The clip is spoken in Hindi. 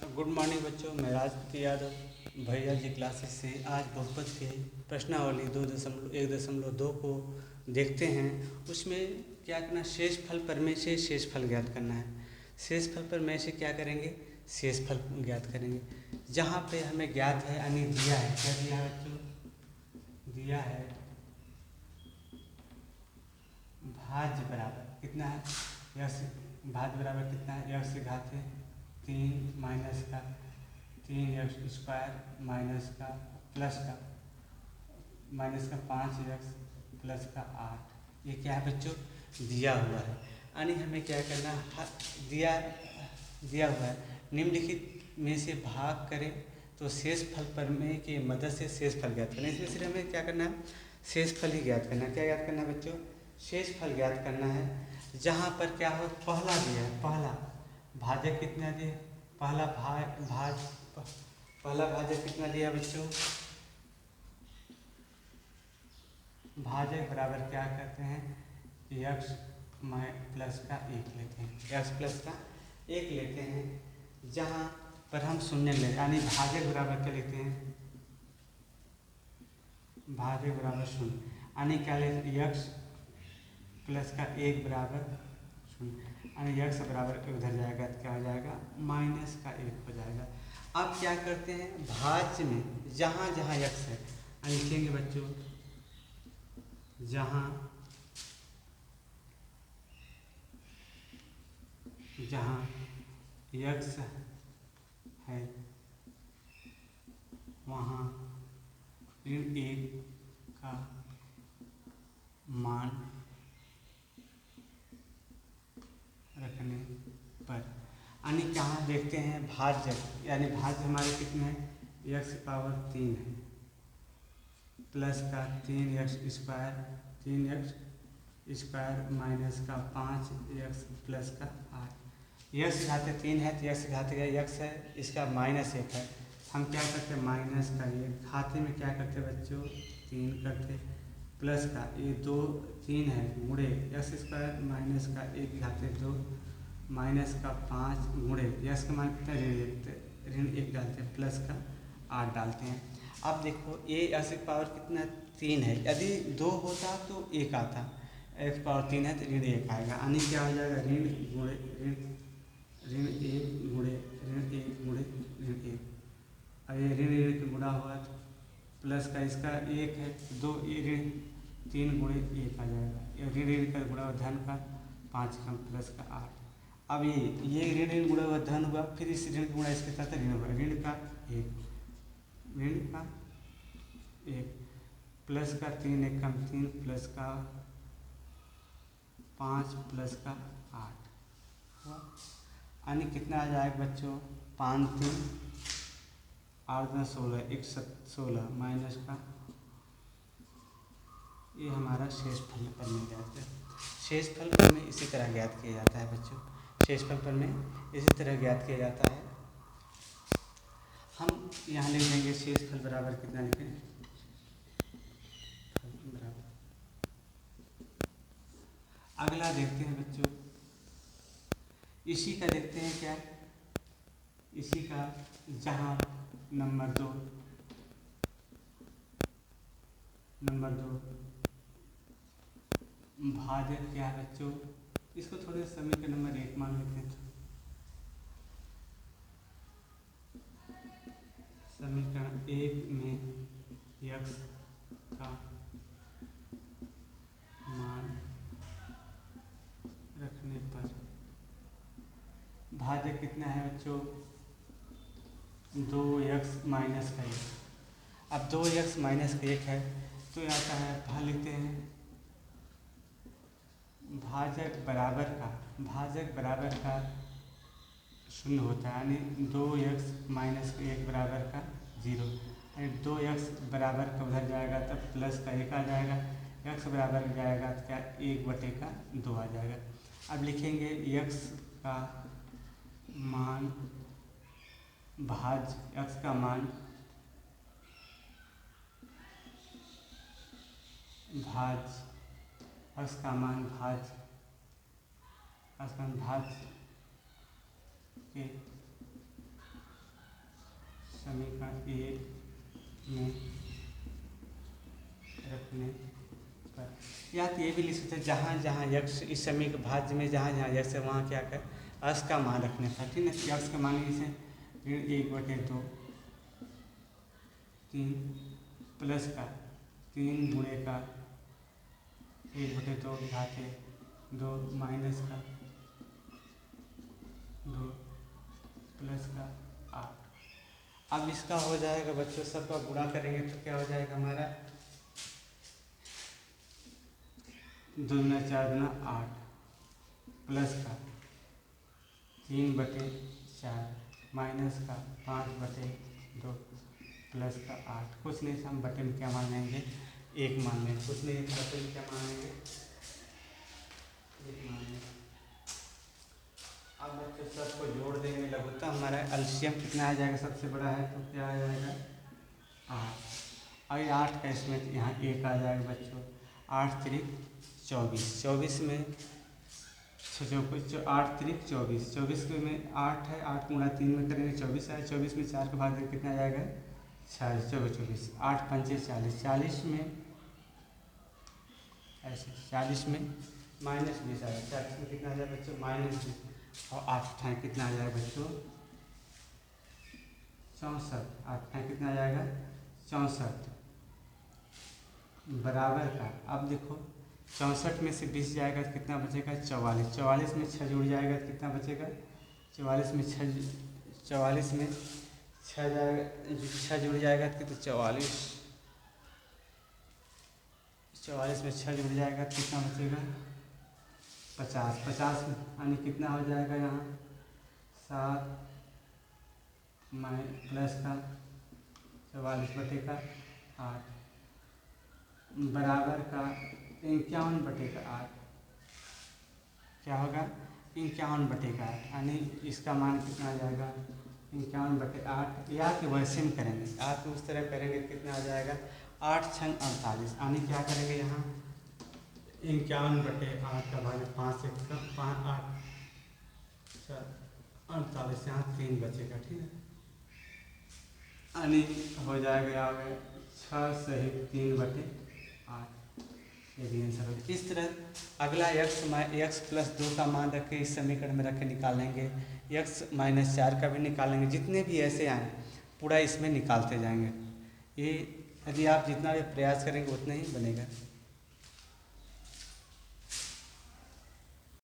गुड मॉर्निंग बच्चों, मैं राजपति यादव भैया जी क्लासेस से। आज बहुपद के प्रश्नावली 2.1.2 को देखते हैं। उसमें क्या करना, शेषफल प्रमेय से शेषफल ज्ञात करना है। शेषफल प्रमेय से क्या करेंगे, शेषफल ज्ञात करेंगे। जहाँ पे हमें ज्ञात है यानी दिया है, क्या दिया है बच्चों, दिया है भाज्य बराबर कितना है, यक्स भाज्य बराबर कितना है, यक्स की घात है 3 माइनस का 3x² माइनस का प्लस का माइनस का 5x प्लस का 8। ये क्या है बच्चों, दिया हुआ है। यानी हमें क्या करना है, दिया हुआ है, निम्नलिखित में से भाग करें तो शेषफल प्रमेय की मदद से शेषफल ज्ञात करें। इसमें सिर्फ हमें क्या करना है, शेषफल ही ज्ञात करना है। क्या ज्ञात करना है बच्चों, शेषफल ज्ञात करना है। जहाँ पर क्या हो, पहला दिया है, पहला भाजक कितना दिया, पहला भाजक कितना दिया बच्चों, भाजक बराबर क्या करते हैं, यक्स प्लस का 1 लेते हैं, यक्स प्लस का 1 लेते हैं। जहाँ पर हम शून्य लेते यानी भाजक बराबर क्या लेते हैं, भाजक बराबर शून्य, यानी क्या लेते हैं, यक्स प्लस का 1 बराबर शून्य, यानी यक्स बराबर उधर जाएगा तो क्या हो जाएगा, माइनस का 1 हो जाएगा। अब क्या करते हैं, भाज्य में जहाँ जहाँ यक्स है लिखेंगे बच्चों, जहाँ जहाँ यक्स है वहाँ ऋण 1 का मान रखने पर, यानी कहाँ देखते हैं, भाज्य यानी भाज्य हमारे कितने हैं, यक्स की पावर 3 है प्लस का 3x² माइनस का 5x प्लस का 8। यक्स घाते 3 है तो यक्स घाते यक्स है, इसका माइनस 1 है। हम क्या करते हैं, माइनस का ये खाते में क्या करते बच्चों, 3 करते, प्लस का ये 2 3 है गुणे x² माइनस का 1 घाते 2 माइनस का 5 गुणे यक्स का मान कितना, ऋण 1 डालते हैं प्लस का 8 डालते हैं। अब देखो ये एक्स की पावर कितना 3 है, यदि 2 होता तो 1 आता, एक्स पावर 3 है तो ऋण 1 आएगा, यानी क्या हो जाएगा, ऋण 1 गुणे ऋण 1। अब ये ऋण ऋण का गुणा हुआ तो प्लस का इसका 1 है, 2 ऋण 3 गुणे 1 आ जाएगा, ऋण ऋण का गुणा हुआ धन का 5 का प्लस का 8। अब ये ऋण ऋण गुणा हुआ धन हुआ, फिर इस ऋण गुणा इसके साथ ऋण हुआ, ऋण का 1 प्लस का 3 1 कम 3 प्लस का 5 प्लस का 8 हुआ, यानी कितना आ जाएगा बच्चों, 5 3 8 में 16 1 16 माइनस का, ये हमारा शेषफल प्रमेय ज्ञात है। शेषफल प्रमेय इसी तरह ज्ञात किया जाता है बच्चों, शेषफल प्रमेय इसी तरह ज्ञात किया जाता है। हम यहाँ लिख देंगे शेषफल बराबर कितना लिखें, अगला देखते हैं बच्चों, इसी का देखते हैं क्या, इसी का जहाँ नंबर 2 भाजक क्या है बच्चों, इसको थोड़े समीकरण नंबर 1 मान लेते हैं। समीकरण 1 में यक्स का मान रखने पर भाजक कितना है बच्चों, 2x माइनस का 1। अब 2x माइनस का 1 है तो ये आता है, भाग लेते हैं भाजक बराबर का शून्य होता है, यानी 2x माइनस का 1 बराबर का 0, यानी 2x बराबर का उधर जाएगा तब प्लस का 1 आ जाएगा, x बराबर जाएगा तो क्या 1/2 आ जाएगा। अब लिखेंगे x का मान x का मान भाज्य के समीकरण ए में रखने पर, या तो ये भी लिख सकते हैं जहाँ जहाँ यक्स, इस समीकरण भाज्य में जहाँ जहाँ यक्स है वहाँ क्या कर अक्स का मान रखने पर, ठीक है। यक्स का मान जैसे 1/2 3 प्लस का 3 गुणे का 1/2 घाते 2 माइनस का 2 प्लस का 8। अब इसका हो जाएगा बच्चों, सबका गुणा करेंगे तो क्या हो जाएगा हमारा 2 गुना 4 गुना 8 प्लस का 3/4 माइनस का 5/2 प्लस का 8। कुछ नहीं से हम बटे में क्या मान लेंगे 1 मान लेंगे, कुछ नहीं बटे में क्या मान लेंगे 1 मान लेंगे। अब बच्चों सबको जोड़ देंगे लघुत्तम, हमारा एलसीएम कितना आ जाएगा, सबसे बड़ा है तो क्या आ जाएगा 8। और 8 का इसमें यहाँ 1 आ जाएगा बच्चों, 8 त्रिक 24, 24 में 8 त्रिक 24, 24 के में 8 है, 8 गुणा 3 में करेंगे 24 है, 24 में 4 का भाग देंगे कितना आ जाएगा 40, 24, 8 पंचे 40, 40 में ऐसे 40 में -20 आएगा, 40 में कितना आ जाएगा बच्चों -20, और 8 ठाई कितना आ जाएगा बच्चों 64, 8 ठाई कितना आ जाएगा 64 बराबर का। अब देखो 64 में से 20 जाएगा तो कितना बचेगा 44, 44 में 6 जुड़ जाएगा तो कितना बचेगा 44 में 6 जाएगा, 6 जुड़ जाएगा तो कितना 44 में 6 जुड़ जाएगा तो कितना बचेगा 50, 50 यानी कितना हो जाएगा यहाँ 7 प्लस का 44/8 बराबर का 51/8। क्या होगा 51/8, यानी इसका मान कितना आ जाएगा 51/8, या कि वैसे में करेंगे, या तो उस तरह करेंगे कितना आ जाएगा 8 छंग 48, यानी क्या करेंगे यहाँ 51/8 का भाग 5 1 5 8 48, यहाँ 3 बचेगा, ठीक है। यानी हो जाएगा यहाँ 6 सही 3/8, ये भी आंसर हो। इस तरह अगला x + 2 का मान रख के इस समीकरण में रख के निकालेंगे, x - 4 का भी निकालेंगे, जितने भी ऐसे आए पूरा इसमें निकालते जाएंगे। ये यदि आप जितना भी प्रयास करेंगे उतना ही बनेगा।